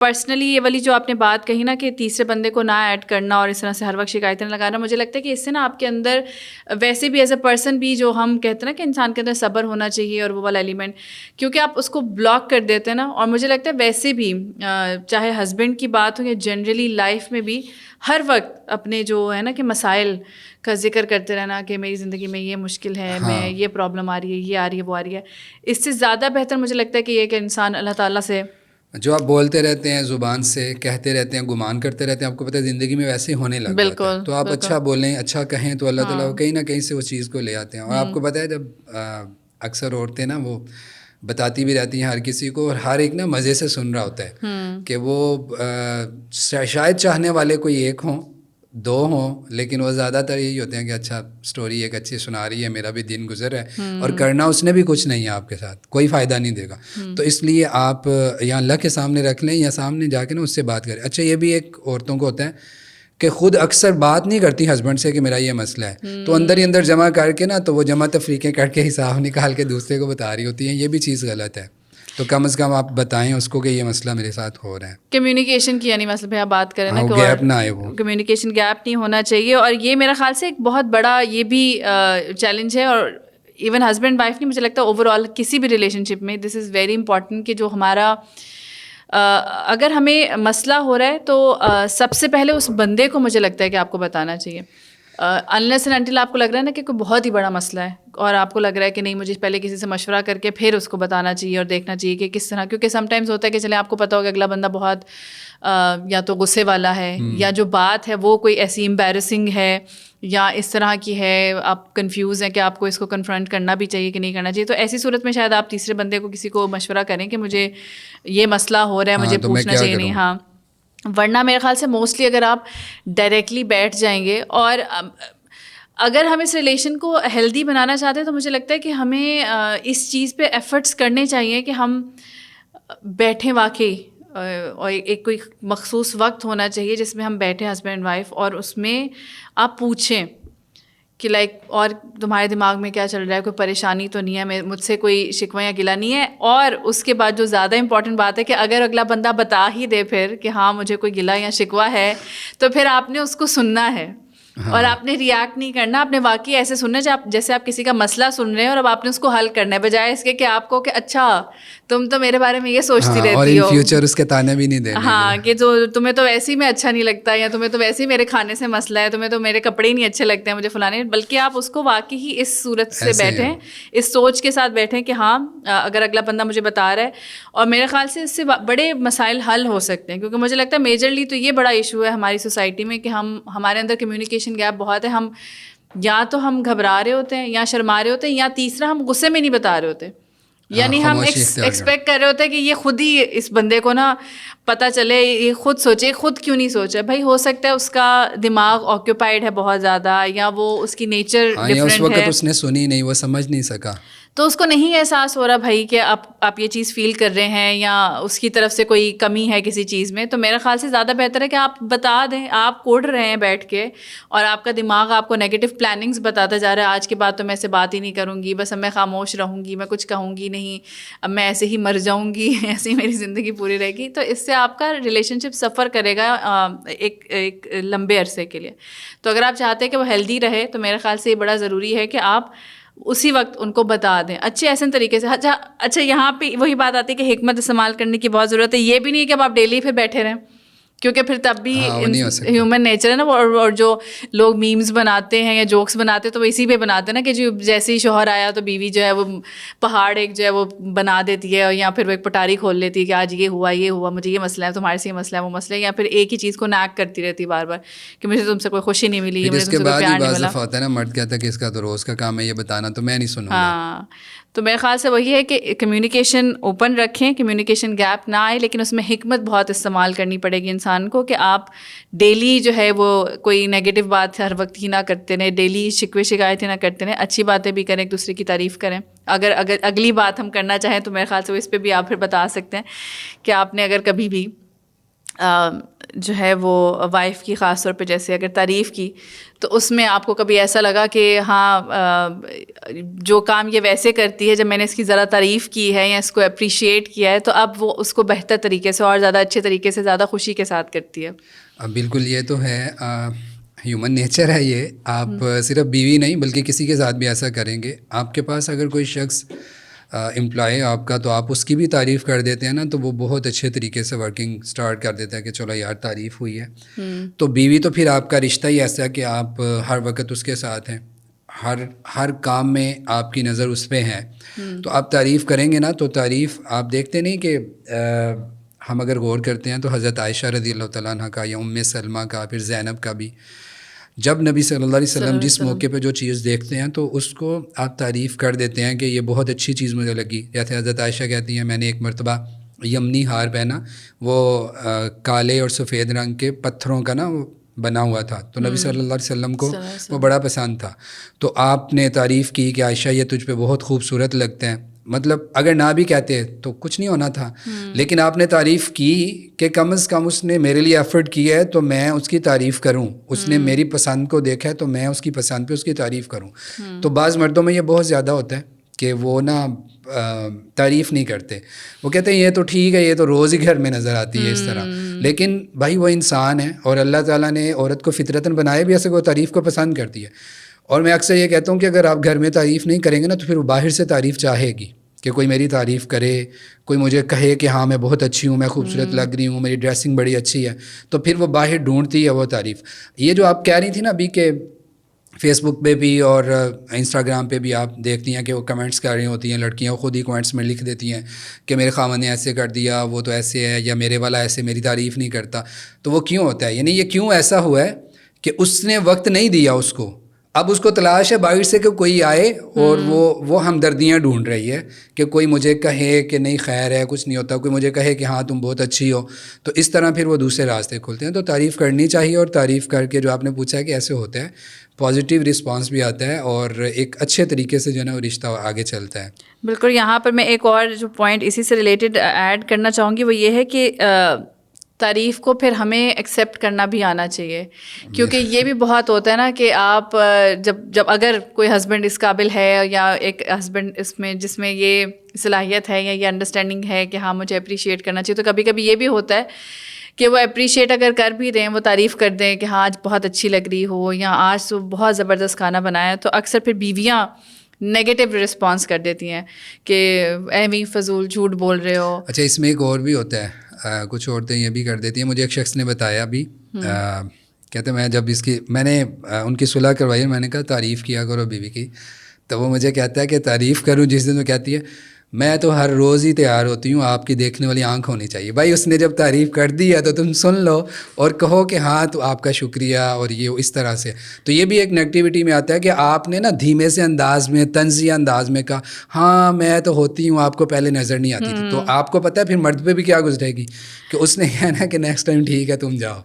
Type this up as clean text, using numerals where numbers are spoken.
Personally یہ والی جو آپ نے بات کہی نا کہ تیسرے بندے کو نہ ایڈ کرنا اور اس طرح سے ہر وقت شکایتیں لگانا, مجھے لگتا ہے کہ اس سے نا آپ کے اندر ویسے بھی ایز اے پرسن بھی جو ہم کہتے ہیں نا کہ انسان کے اندر صبر ہونا چاہیے اور وہ والا ایلیمنٹ, کیونکہ آپ اس کو بلاک کر دیتے ہیں نا. اور مجھے لگتا ہے ویسے بھی چاہے ہسبینڈ کی بات ہو یا جنرلی لائف میں بھی ہر وقت اپنے جو ہے نا کہ مسائل کا ذکر کرتے رہنا کہ میری زندگی میں یہ مشکل ہے, میں یہ پرابلم آ رہی ہے, یہ آ رہی ہے, وہ آ رہی ہے, اس سے زیادہ بہتر مجھے لگتا ہے کہ یہ کہ انسان اللہ تعالیٰ سے جو آپ بولتے رہتے ہیں, زبان سے کہتے رہتے ہیں, گمان کرتے رہتے ہیں, آپ کو پتہ ہے زندگی میں ویسے ہی ہونے لگ جاتا ہے. تو آپ اچھا بولیں, اچھا کہیں تو اللہ تعالیٰ کہیں نہ کہیں سے وہ چیز کو لے آتے ہیں. اور آپ کو پتہ ہے جب اکثر عورتیں نا وہ بتاتی بھی رہتی ہیں ہر کسی کو, اور ہر ایک نا مزے سے سن رہا ہوتا ہے کہ وہ شاید چاہنے والے کوئی ایک ہوں, دو ہوں, لیکن وہ زیادہ تر یہی ہوتے ہیں کہ اچھا اسٹوری ایک اچھی سنا رہی ہے, میرا بھی دن گزر ہے, اور کرنا اس نے بھی کچھ نہیں ہے آپ کے ساتھ, کوئی فائدہ نہیں دے گا. تو اس لیے آپ یا اللہ کے سامنے رکھ لیں یا سامنے جا کے نا اس سے بات کریں. اچھا یہ بھی ایک عورتوں کو ہوتا ہے کہ خود اکثر بات نہیں کرتی ہسبینڈ سے کہ میرا یہ مسئلہ ہے, تو اندر ہی اندر جمع کر کے نا تو وہ جمع تفریقیں کر کے حساب نکال کے دوسرے کو بتا رہی ہوتی ہیں. یہ بھی چیز غلط ہے. تو کم از کم آپ بتائیں اس کو کہ یہ مسئلہ میرے ساتھ ہو رہا ہے. کمیونیکیشن کی یعنی مسئلہ پہ آپ بات کریں نا کہ گیپ نہ آئے, وہ کمیونیکیشن گیپ نہیں ہونا چاہیے. اور یہ میرا خیال سے ایک بہت بڑا یہ بھی چیلنج ہے, اور ایون ہسبینڈ وائف نہیں, مجھے لگتا ہے اوور آل کسی بھی ریلیشن شپ میں دس از ویری امپورٹنٹ کہ جو ہمارا اگر ہمیں مسئلہ ہو رہا ہے تو سب سے پہلے اس بندے کو مجھے لگتا ہے کہ آپ کو بتانا چاہیے. انلیس اینڈ انٹل آپ کو لگ رہا ہے نا کہ کوئی بہت ہی بڑا مسئلہ ہے اور آپ کو لگ رہا ہے کہ نہیں مجھے پہلے کسی سے مشورہ کر کے پھر اس کو بتانا چاہیے اور دیکھنا چاہیے کہ کس طرح, کیونکہ سم ٹائمز ہوتا ہے کہ چلیں آپ کو پتہ ہوگا اگلا بندہ بہت یا تو غصے والا ہے یا جو بات ہے وہ کوئی ایسی امبیرسنگ ہے یا اس طرح کی ہے, آپ کنفیوز ہیں کہ آپ کو اس کو کنفرنٹ کرنا بھی چاہیے کہ نہیں کرنا چاہیے. تو ایسی صورت میں شاید آپ تیسرے بندے کو کسی کو مشورہ کریں کہ مجھے یہ مسئلہ ہو رہا ہے, مجھے پوچھنا چاہیے نہیں. ہاں, ورنہ میرے خیال سے موسٹلی اگر آپ ڈائریکٹلی بیٹھ جائیں گے, اور اگر ہم اس ریلیشن کو ہیلدی بنانا چاہتے ہیں تو مجھے لگتا ہے کہ ہمیں اس چیز پہ ایفرٹس کرنے چاہیے کہ ہم بیٹھیں واقعی, اور ایک کوئی مخصوص وقت ہونا چاہیے جس میں ہم بیٹھیں ہسبینڈ وائف, اور اس میں آپ پوچھیں کہ لائک اور تمہارے دماغ میں کیا چل رہا ہے, کوئی پریشانی تو نہیں ہے, مجھ سے کوئی شکوہ یا گلہ نہیں ہے. اور اس کے بعد جو زیادہ امپورٹنٹ بات ہے کہ اگر اگلا بندہ بتا ہی دے پھر کہ ہاں مجھے کوئی گلہ یا شکوہ ہے, تو پھر آپ نے اس کو سننا ہے اور آپ نے ریئیکٹ نہیں کرنا. آپ نے واقعی ایسے سننا جیسے آپ کسی کا مسئلہ سن رہے ہیں اور اب آپ نے اس کو حل کرنا ہے, بجائے اس کے کہ آپ کو کہ اچھا تم تو میرے بارے میں یہ سوچتی رہتی ہو, اور ان فیوچر اس کے تانے بھی نہیں دینے. ہاں, کہ جو تمہیں تو ویسے ہی میں اچھا نہیں لگتا, یا تمہیں تو ویسے ہی میرے کھانے سے مسئلہ ہے, تمہیں تو میرے کپڑے ہی نہیں اچھے لگتے ہیں مجھے فلانے. بلکہ آپ اس کو واقعی ہی اس صورت سے بیٹھیں, اس سوچ کے ساتھ بیٹھیں کہ ہاں اگر اگلا بندہ مجھے بتا رہا ہے, اور میرے خیال سے اس سے بڑے مسائل حل ہو سکتے ہیں. کیونکہ مجھے لگتا ہے میجرلی تو یہ بڑا ایشو ہے ہماری سوسائٹی میں کہ ہمارے اندر کمیونیکیشن گیپ بہت ہے. ہم یا تو ہم گھبرا رہے ہوتے ہیں یا شرما رہے ہوتے ہیں, یا تیسرا ہم غصے میں نہیں بتا رہے ہوتے, یعنی ہم ایکسپیکٹ کر رہے ہوتے ہیں کہ یہ خود ہی اس بندے کو نا پتہ چلے, یہ خود سوچے. خود کیوں نہیں سوچا بھائی؟ ہو سکتا ہے اس کا دماغ آکیوپائڈ ہے بہت زیادہ, یا وہ اس کی نیچر ڈفرینٹ ہے, اس وقت اس نے سنی نہیں, وہ سمجھ نہیں سکا, تو اس کو نہیں احساس ہو رہا بھائی کہ آپ یہ چیز فیل کر رہے ہیں یا اس کی طرف سے کوئی کمی ہے کسی چیز میں. تو میرے خیال سے زیادہ بہتر ہے کہ آپ بتا دیں. آپ کوڑ رہے ہیں بیٹھ کے اور آپ کا دماغ آپ کو نیگیٹو پلاننگس بتاتا جا رہا ہے, آج کے بعد تو میں سے بات ہی نہیں کروں گی, بس اب میں خاموش رہوں گی, میں کچھ کہوں گی نہیں, اب میں ایسے ہی مر جاؤں گی, ایسے ہی میری زندگی پوری رہے گی. تو اس سے آپ کا ریلیشن شپ سفر کرے گا ایک لمبے عرصے کے لیے. تو اگر آپ چاہتے ہیں کہ وہ ہیلدی رہے تو میرے خیال سے یہ بڑا ضروری ہے کہ آپ اسی وقت ان کو بتا دیں اچھے ایسے طریقے سے. اچھا یہاں پہ وہی بات آتی ہے کہ حکمت استعمال کرنے کی بہت ضرورت ہے. یہ بھی نہیں کہ اب آپ ڈیلی پھر بیٹھے رہیں, کیونکہ پھر تب بھی ہیومن نیچر ہے نا. اور جو لوگ میمز بناتے ہیں یا جوکس بناتے ہیں تو وہ اسی پہ بناتے ہیں نا کہ جو جیسے ہی شوہر آیا تو بیوی جو ہے وہ پہاڑ ایک جو ہے وہ بنا دیتی ہے, یا پھر وہ ایک پٹاری کھول لیتی ہے کہ آج یہ ہوا مجھے یہ مسئلہ ہے, تمہارے سے یہ مسئلہ ہے وہ مسئلہ ہے, یا پھر ایک ہی چیز کو نیگ کرتی رہتی بار بار کہ مجھے تم سے کوئی خوشی نہیں ملی, مجھے تم سے کوئی پیار نہیں ملا. ہوتا ہے نا مرد کہتا ہے کہ اس کا تو روز کا کام ہے یہ بتانا, تو میں نہیں سنوں گا. ہاں, تو میرے خیال سے وہی ہے کہ کمیونیکیشن اوپن رکھیں, کمیونیکیشن گیپ نہ آئے, لیکن اس میں حکمت بہت استعمال کرنی پڑے گی انسان کو کہ آپ ڈیلی جو ہے وہ کوئی نیگیٹو بات ہر وقت ہی نہ کرتے رہیں, ڈیلی شکوے شکایتیں نہ کرتے رہیں, اچھی باتیں بھی کریں, ایک دوسرے کی تعریف کریں. اگر اگلی بات ہم کرنا چاہیں تو میرے خیال سے وہ اس پہ بھی آپ پھر بتا سکتے ہیں کہ آپ نے اگر کبھی بھی جو ہے وہ وائف کی خاص طور پہ جیسے اگر تعریف کی تو اس میں آپ کو کبھی ایسا لگا کہ ہاں جو کام یہ ویسے کرتی ہے جب میں نے اس کی ذرا تعریف کی ہے یا اس کو اپریشیٹ کیا ہے تو اب وہ اس کو بہتر طریقے سے اور زیادہ اچھے طریقے سے زیادہ خوشی کے ساتھ کرتی ہے؟ بالکل، یہ تو ہے، ہیومن نیچر ہے یہ. آپ صرف بیوی نہیں بلکہ کسی کے ساتھ بھی ایسا کریں گے. آپ کے پاس اگر کوئی شخص امپلائی آپ کا تو آپ اس کی بھی تعریف کر دیتے ہیں نا تو وہ بہت اچھے طریقے سے ورکنگ سٹارٹ کر دیتا ہے کہ چلو یار تعریف ہوئی ہے. تو بیوی تو پھر آپ کا رشتہ ہی ایسا ہے کہ آپ ہر وقت اس کے ساتھ ہیں، ہر کام میں آپ کی نظر اس پہ ہے. تو آپ تعریف کریں گے نا تو تعریف آپ دیکھتے نہیں کہ ہم اگر غور کرتے ہیں تو حضرت عائشہ رضی اللہ تعالیٰ عنہ کا یا ام سلمہ کا پھر زینب کا بھی، جب نبی صلی اللہ علیہ وسلم جس موقع پہ جو چیز دیکھتے ہیں تو اس کو آپ تعریف کر دیتے ہیں کہ یہ بہت اچھی چیز مجھے لگی. جیسے حضرت عائشہ کہتی ہیں میں نے ایک مرتبہ یمنی ہار پہنا، وہ کالے اور سفید رنگ کے پتھروں کا نا وہ بنا ہوا تھا، تو نبی صلی اللہ علیہ وسلم کو وہ بڑا پسند تھا. تو آپ نے تعریف کی کہ عائشہ یہ تجھ پہ بہت خوبصورت لگتا ہے. مطلب اگر نہ بھی کہتے تو کچھ نہیں ہونا تھا، لیکن آپ نے تعریف کی کہ کم از کم اس نے میرے لیے ایفرٹ کی ہے تو میں اس کی تعریف کروں، اس نے میری پسند کو دیکھا ہے تو میں اس کی پسند پہ اس کی تعریف کروں. تو بعض مردوں میں یہ بہت زیادہ ہوتا ہے کہ وہ نا تعریف نہیں کرتے، وہ کہتے ہیں یہ تو ٹھیک ہے، یہ تو روز ہی گھر میں نظر آتی ہے اس طرح. لیکن بھائی وہ انسان ہے اور اللہ تعالیٰ نے عورت کو فطرتاً بنایا بھی ایسے کہ وہ تعریف کو پسند کرتی ہے. اور میں اکثر یہ کہتا ہوں کہ اگر آپ گھر میں تعریف نہیں کریں گے نا تو پھر وہ باہر سے تعریف چاہے گی کہ کوئی میری تعریف کرے، کوئی مجھے کہے کہ ہاں میں بہت اچھی ہوں، میں خوبصورت لگ رہی ہوں، میری ڈریسنگ بڑی اچھی ہے، تو پھر وہ باہر ڈھونڈتی ہے وہ تعریف. یہ جو آپ کہہ رہی تھی نا ابھی کہ فیس بک پہ بھی اور انسٹاگرام پہ بھی آپ دیکھتی ہیں کہ وہ کمنٹس کر رہی ہوتی ہیں لڑکیاں، خود ہی کمنٹس میں لکھ دیتی ہیں کہ میرے خاوند نے ایسے کر دیا، وہ تو ایسے ہے، یا میرے والا ایسے میری تعریف نہیں کرتا. تو وہ کیوں ہوتا ہے؟ یعنی یہ کیوں ایسا ہوا ہے کہ اس نے وقت نہیں دیا اس کو، اب اس کو تلاش ہے باہر سے کہ کوئی آئے اور وہ ہمدردیاں ڈھونڈ رہی ہے کہ کوئی مجھے کہے کہ نہیں خیر ہے کچھ نہیں ہوتا، کوئی مجھے کہے کہ ہاں تم بہت اچھی ہو. تو اس طرح پھر وہ دوسرے راستے کھلتے ہیں. تو تعریف کرنی چاہیے، اور تعریف کر کے جو آپ نے پوچھا ہے کہ ایسے ہوتا ہے پازیٹیو رسپانس بھی آتا ہے اور ایک اچھے طریقے سے جو ہے نا وہ رشتہ آگے چلتا ہے. بالکل. یہاں پر میں ایک اور جو پوائنٹ اسی سے ریلیٹڈ ایڈ کرنا چاہوں گی وہ یہ ہے کہ تعریف کو پھر ہمیں ایکسیپٹ کرنا بھی آنا چاہیے، کیونکہ یہ بھی بہت ہوتا ہے نا کہ آپ جب اگر کوئی ہسبینڈ اس قابل ہے یا ایک ہسبینڈ اس میں جس میں یہ صلاحیت ہے یا یہ انڈرسٹینڈنگ ہے کہ ہاں مجھے اپریشیٹ کرنا چاہیے، تو کبھی کبھی یہ بھی ہوتا ہے کہ وہ اپریشیٹ اگر کر بھی دیں، وہ تعریف کر دیں کہ ہاں آج بہت اچھی لگ رہی ہو یا آج تو بہت زبردست کھانا بنایا، تو اکثر پھر بیویاں نیگیٹو رسپانس کر دیتی ہیں کہ ایویں فضول جھوٹ بول رہے ہو. اچھا اس میں ایک اور بھی ہوتا ہے، کچھ عورتیں یہ بھی کر دیتی ہیں. مجھے ایک شخص نے بتایا بھی، کہتے میں جب میں نے ان کی صلح کروائی، میں نے کہا تعریف کیا کرو بیوی کی، تو وہ مجھے کہتا ہے کہ تعریف کروں جس دن، وہ کہتی ہے میں تو ہر روز ہی تیار ہوتی ہوں، آپ کی دیکھنے والی آنکھ ہونی چاہیے. بھائی اس نے جب تعریف کر دی ہے تو تم سن لو اور کہو کہ ہاں تو آپ کا شکریہ، اور یہ اس طرح سے. تو یہ بھی ایک نیگیٹیوٹی میں آتا ہے کہ آپ نے نا دھیمے سے انداز میں، طنزیہ انداز میں کہا ہاں میں تو ہوتی ہوں، آپ کو پہلے نظر نہیں آتی تھی. تو آپ کو پتہ ہے پھر مرد پہ بھی کیا گزرے گی کہ اس نے کہنا کہ نیکسٹ ٹائم ٹھیک ہے تم جاؤ.